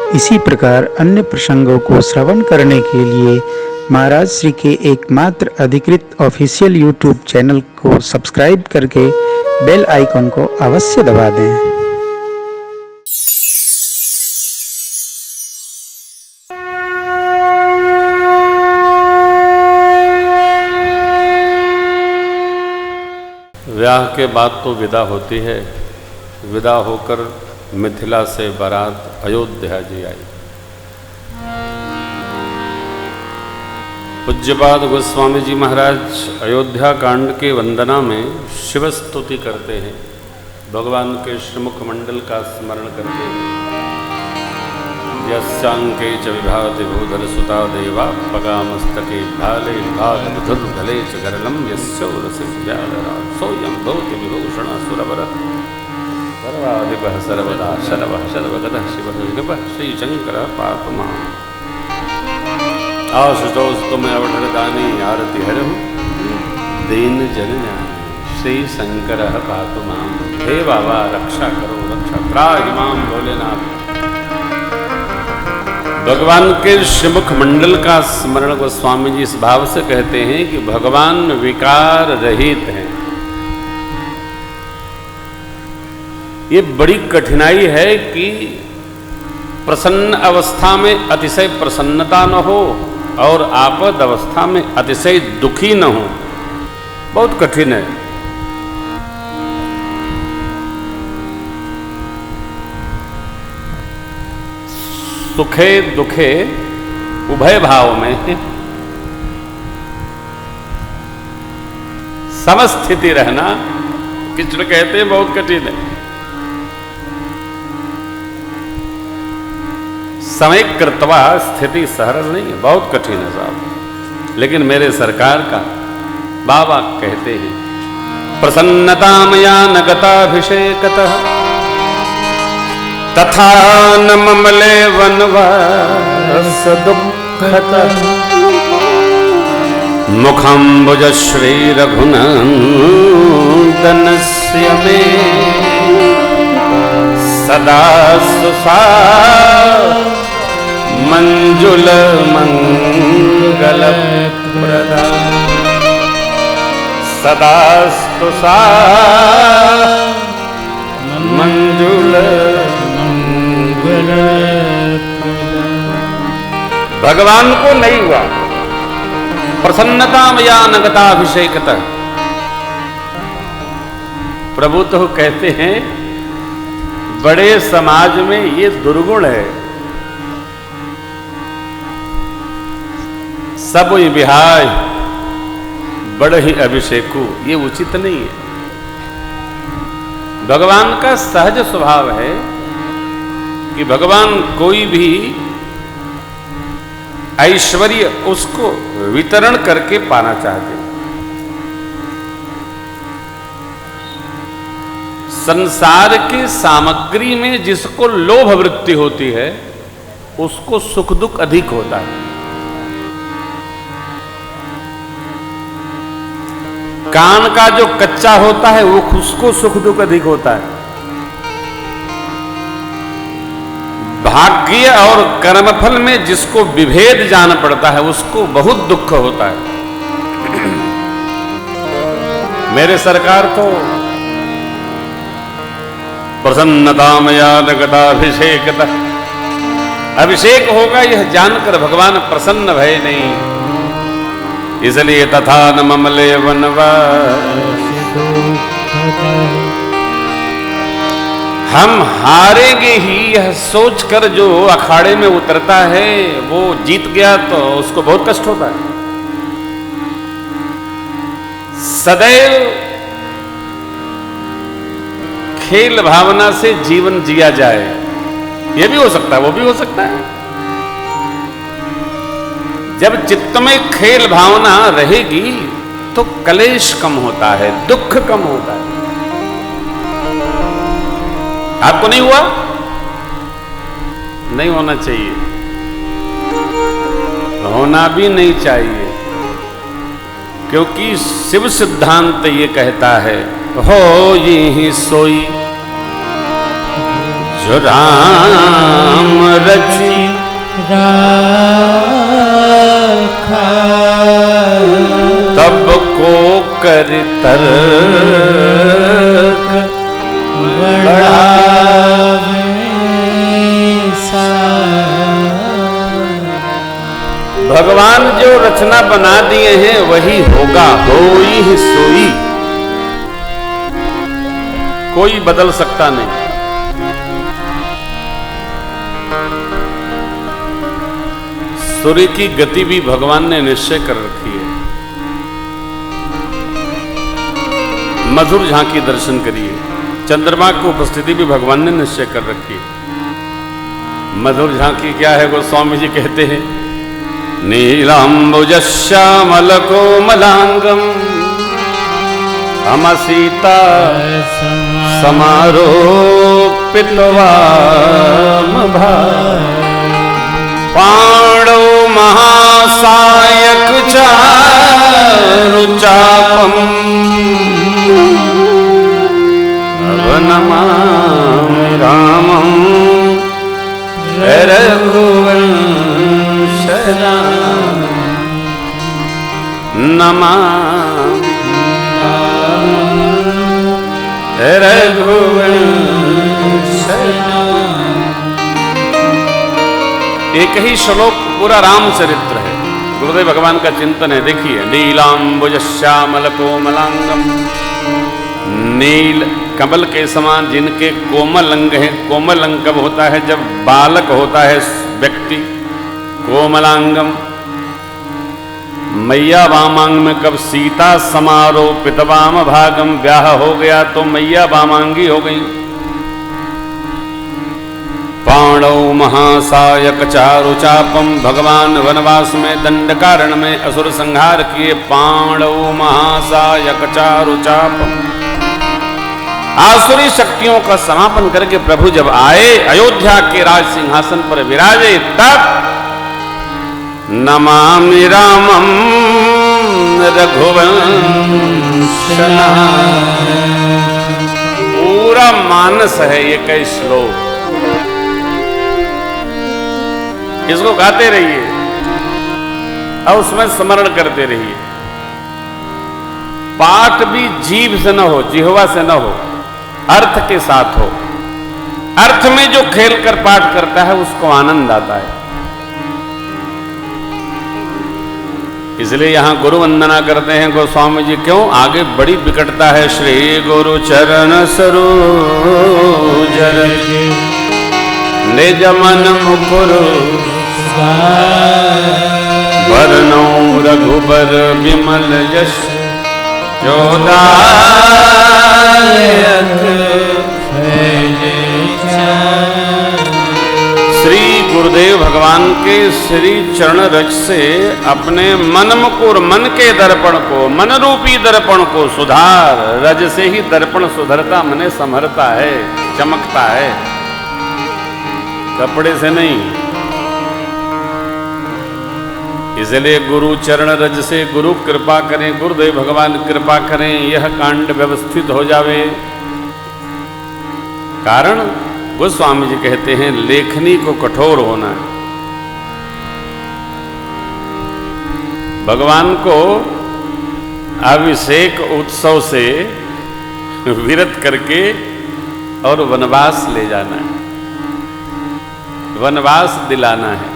इसी प्रकार अन्य प्रसंगों को श्रवण करने के लिए महाराज श्री के एकमात्र अधिकृत ऑफिशियल यूट्यूब चैनल को सब्सक्राइब करके बेल आइकन को अवश्य दबा दें। ब्याह के बाद तो विदा होती है। विदा होकर मिथिला से बारात अयोध्या जी आई। पूज्यपाद गोस्वामी जी महाराज अयोध्या कांड के वंदना में शिव स्तुति करते हैं, भगवान के श्रीमुख मंडल का स्मरण करते हैं। यस्यांके च विभाति भूधर सुता देवा पगामस्तके भाले भागधुर्धले च गरलम यस्योरसिव्याधरा सोयं भवति विभूषण सुरवर सर्वाधिपः सर्वदा शरवः शर्वगतः शिवः विगपः श्रीशंकरः पापमा आशुतोष तुम अवठर दानी आरती हरहु दीन जन जानी श्री शंकरः पापमा। हे बाबा रक्षा करो, रक्षा त्राहि माम भोलेनाथ। भगवान के श्रीमुख मंडल का स्मरण गोस्वामी जी इस भाव से कहते हैं कि भगवान विकार रहित हैं। ये बड़ी कठिनाई है कि प्रसन्न अवस्था में अतिशय प्रसन्नता न हो और आपद अवस्था में अतिशय दुखी न हो, बहुत कठिन है। सुखे दुखे उभय भाव में समस्थिति रहना कृष्ण कहते हैं बहुत कठिन है। समय कृतवा स्थिति सरल नहीं है, बहुत कठिन है साहब। लेकिन मेरे सरकार का बाबा कहते हैं प्रसन्नता मया न गताभिषेकतः तथा न ममले वनवास दुःखतः मुखम्बुज श्री रघुनन्दनस्य मे सदा सुसा मंजुल मंगल प्रदा सदा सुसा मंजुल। भगवान को नहीं हुआ प्रसन्नता मया न गताभिषेकतः। प्रभु तो कहते हैं बड़े समाज में ये दुर्गुण है, सब विहाय बड़ ही अभिषेकु, ये उचित नहीं है। भगवान का सहज स्वभाव है कि भगवान कोई भी ऐश्वर्य उसको वितरण करके पाना चाहते हैं। संसार की सामग्री में जिसको लोभ वृत्ति होती है उसको सुख दुख अधिक होता है। कान का जो कच्चा होता है वो उसको सुख दुख अधिक होता है। भाग्य और कर्मफल में जिसको विभेद जान पड़ता है उसको बहुत दुख होता है। मेरे सरकार तो प्रसन्नता मया न गताभिषेकतः, अभिषेक होगा यह जानकर भगवान प्रसन्न भय नहीं, इसलिए तथा न ममले वनवास हम हारेंगे ही यह सोचकर जो अखाड़े में उतरता है वो जीत गया तो उसको बहुत कष्ट होता है। सदैव खेल भावना से जीवन जिया जाए, यह भी हो सकता है, वो भी हो सकता है। जब चित्त में खेल भावना रहेगी तो कलेश कम होता है, दुख कम होता है। आपको नहीं हुआ? नहीं होना चाहिए, होना भी नहीं चाहिए, क्योंकि शिव सिद्धांत ये कहता है हो ये सोई जो राम रचि राखा। तब को कर तर्क बढ़ावे सा। भगवान जो रचना बना दिए हैं वही होगा, होई ही सोई, कोई बदल सकता नहीं। सूर्य की गति भी भगवान ने निश्चय कर रखी है। मधुर झांकी दर्शन करिए। चंद्रमा की उपस्थिति भी भगवान ने निश्चय कर रखी है। मधुर झांकी क्या है? गोस्वामी जी कहते हैं, नीलांबुजश्यामल कोमलांगम अमसीता समारोपितवाम पाणौ महासायक चारुचापम नमामि रामं रघुवंशनाथं नमामि रघुवंशनाथं। एक ही श्लोक पूरा रामचरित्र है, गुरुदेव भगवान का चिंतन है। देखिए, नीलांबुज श्यामल कोमलांगम, नील कमल के समान जिनके कोमल अंग हैं। कोमल अंग कब होता है? जब बालक होता है व्यक्ति। कोमलांगम मैया वामांग में कब? सीता समारोपित वाम भागम, ब्याह हो गया तो मैया वामांगी हो गई। पाणौ महासायक चारुचापम, भगवान वनवास में दंडकारण्य में असुर संहार किए। पाणौ महासायक चारुचापम, आसुरी शक्तियों का समापन करके प्रभु जब आए, अयोध्या के राज सिंहासन पर विराजे, तब नमामि रामं रघुवंशनाथं। पूरा मानस है ये कई श्लोक, इसको गाते रहिए और उसमें स्मरण करते रहिए। पाठ भी जीभ से न हो, जिह्वा से न हो, अर्थ के साथ हो। अर्थ में जो खेल कर पाठ करता है उसको आनंद आता है। इसलिए यहां गुरु वंदना करते हैं गोस्वामी जी। क्यों? आगे बड़ी विकटता है। श्री गुरु चरण सरोज रज निज मन मुकुर वरनौ रघुबर विमल यश जोदायक श्री गुरुदेव भगवान के श्री चरण रज से अपने मन मुकुर, मन के दर्पण को, मन रूपी दर्पण को सुधार। रज से ही दर्पण सुधरता, मने संभरता है, चमकता है, कपड़े से नहीं। इसलिए गुरु चरण रज से गुरु कृपा करें, गुरुदेव भगवान कृपा करें, यह कांड व्यवस्थित हो जावे। कारण गोस्वामी जी कहते हैं, लेखनी को कठोर होना है। भगवान को अभिषेक उत्सव से विरत करके और वनवास ले जाना है, वनवास दिलाना है।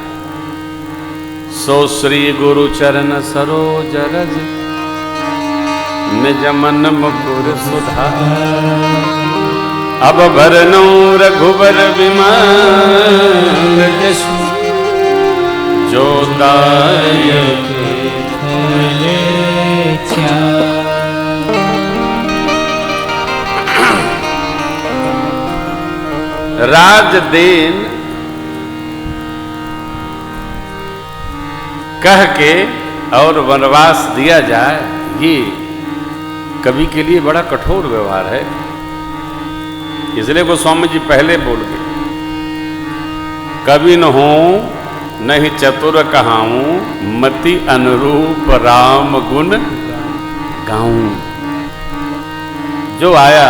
सो श्री गुरु चरण सरोज रज निज मन मुकुर सुधार। अब भरनौ रघुबर विमल यशु जोदायक राजदेन कह के और वनवास दिया जाए, ये कवि के लिए बड़ा कठोर व्यवहार है। इसलिए गोस्वामी जी पहले बोल गए, कवि न हो नहीं चतुर कहाऊं, मति अनुरूप राम गुण गाऊं। जो आया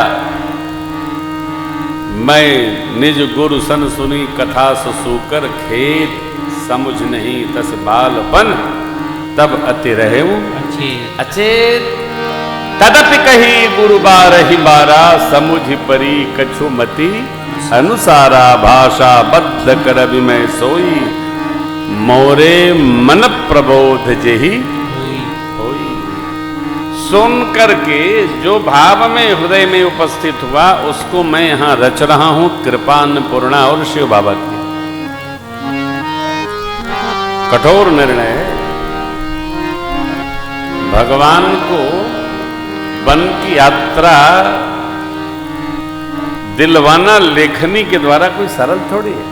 मैं निज गुरु सन सुनी कथा सुसूकर खेत, समुझ नहीं तस बालपन तब अति रहे अचेत। तदपि कही गुरु बारहि बारा, समुझ परी कछु मति अनुसारा। भाषा बद्ध कर मैं सोई, मोरे मन प्रबोध जेहि होई। सुन करके जो भाव में हृदय में उपस्थित हुआ उसको मैं यहां रच रहा हूं। कृपान्नपूर्णा और शिव बाबा की कठोर निर्णय है। भगवान को वन की यात्रा दिलवाना लेखनी के द्वारा कोई सरल थोड़ी है।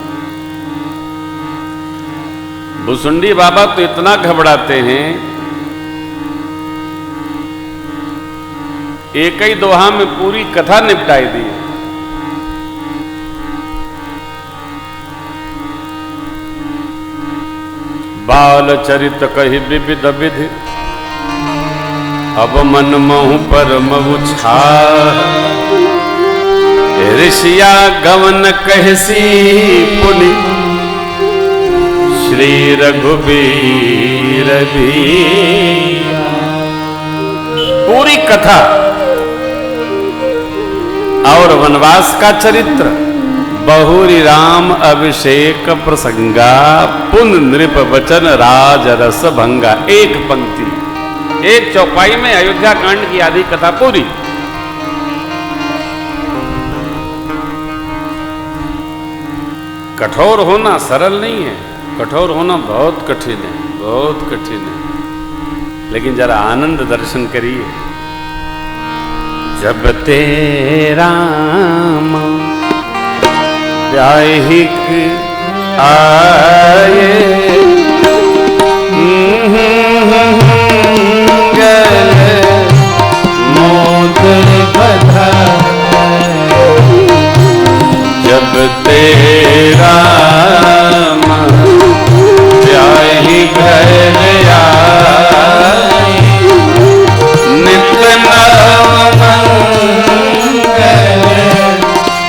भुसुंडी बाबा तो इतना घबराते हैं, एक ही दोहा में पूरी कथा निपटाई दी। बाल चरित कही विविध विधि, अब मन मोह पर मऊछा। ऋषिया गवन कहसी पुनि, श्री रघुबीर भी। पूरी कथा और वनवास का चरित्र, बहुरी राम अभिषेक प्रसंगा, पुन नृप वचन राज रस भंगा। एक पंक्ति, एक चौपाई में अयोध्या कांड की आधी कथा पूरी। कठोर होना सरल नहीं है, कठोर होना बहुत कठिन है, बहुत कठिन है। लेकिन जरा आनंद दर्शन करिए। जब तेरा व्याहिक आए, जब तेरा ब्याही घर आए, नित नव मंगल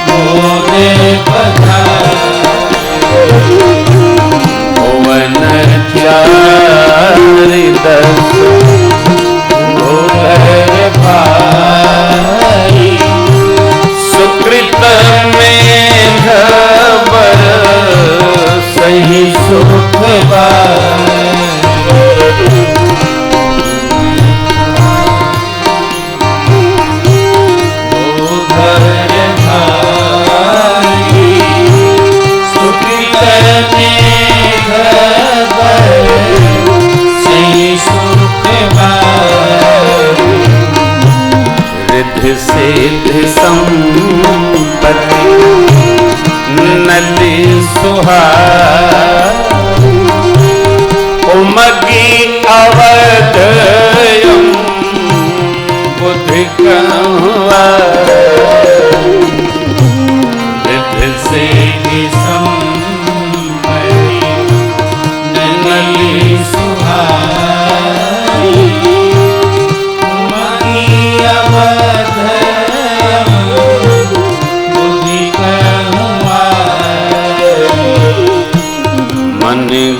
मोरे पधारे। भुवन चारि दस भोर भाई, सुकृत में घबर सही सुख बाई। रिद्धि सिद्धि संपत्ति नदी सुहाई, उमगी अवध बुद्धि कहवा। रिद्धि सिद्धि संपत्ति नदी सुहाई, उमगी अवध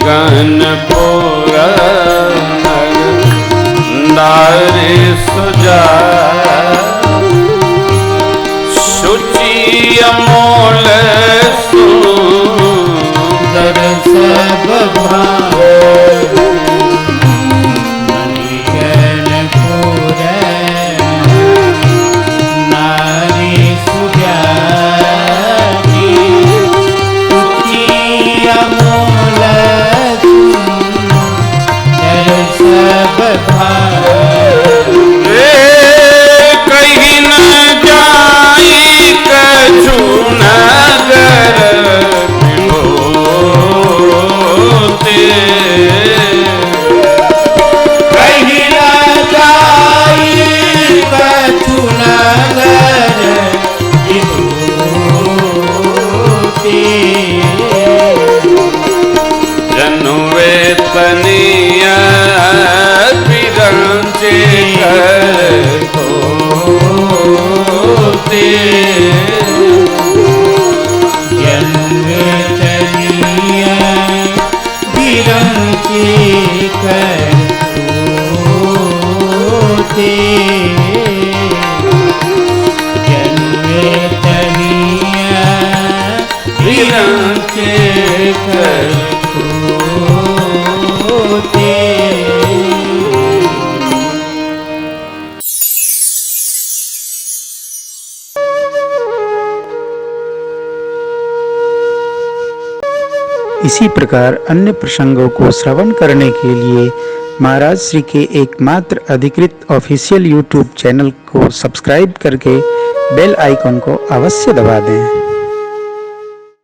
गहन पूरा नारे सुजा। शुचि अमोल सुंदर सब भाव, गहन पूरा नारी सुजा। कहीं न जाई कछु नगर विभूति, करतूते जन्मे तनिया विरंच करतूते। इसी प्रकार अन्य प्रसंगों को श्रवण करने के लिए महाराज श्री के एकमात्र अधिकृत ऑफिशियल यूट्यूब चैनल को सब्सक्राइब करके बेल आइकन को अवश्य दबा दें।